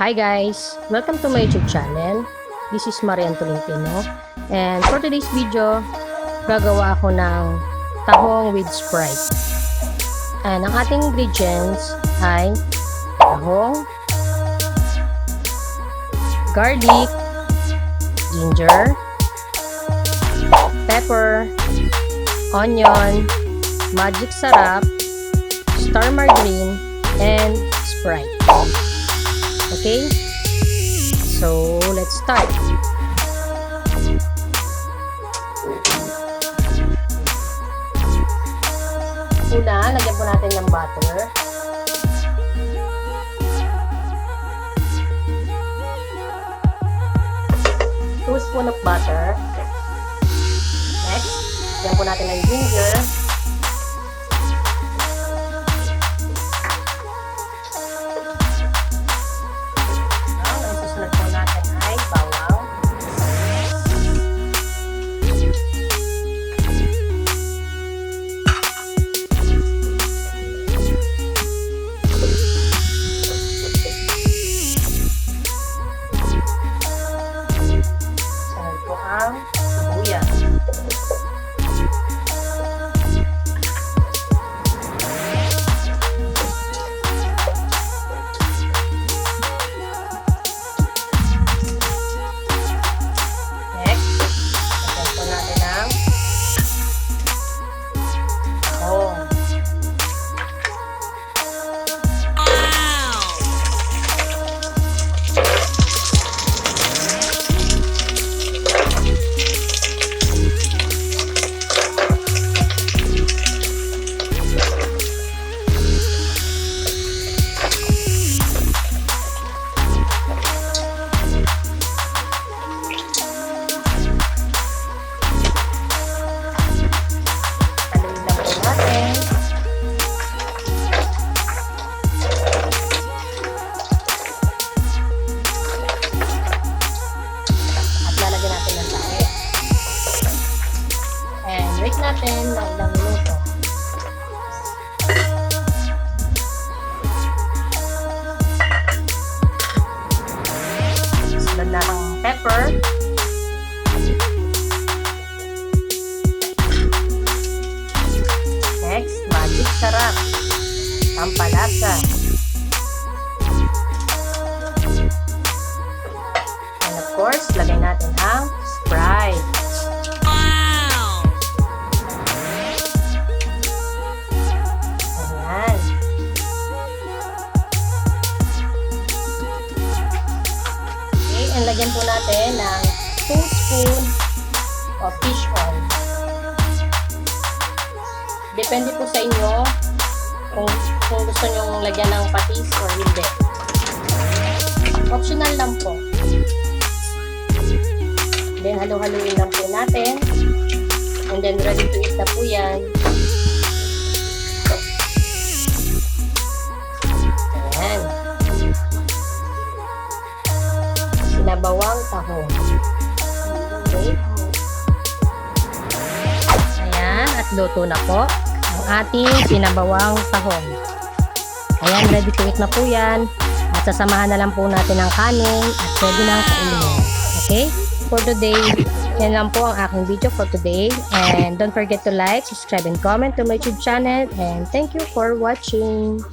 Hi guys! Welcome to my YouTube channel. This is Filipino. And for today's video, gagawa ako ng tahong with sprite. And ang ating ingredients ay tahong, garlic, ginger, pepper, onion, magic sarap, star margarine, and sprite. Okay? So, let's start. Una, lagyan po natin ng butter. Two spoon of butter. Next, lagyan po natin ng ginger. Wait natin ng ilang minuto. Sunod na ang pepper. Next, magic sarap. Panlasang. And of course, lagay natin ang sprite. And lagyan po natin ng 2 spoon of fish oil. Depende po sa inyo kung gusto nyo lagyan ng patis or hindi. Optional lang po. Then halo-haloin lang po natin. And then ready to eat na po yan. Ayan. Sinabawang tahong. Okay. Ayan, at luto na po ang ating sinabawang tahong. Ayan, ready to eat na po yan. At sasamahan na lang po natin ang kanin at pwede na kainin. Okay? For today, yan lang po ang aking video for today. And don't forget to like, subscribe, and comment to my YouTube channel. And thank you for watching.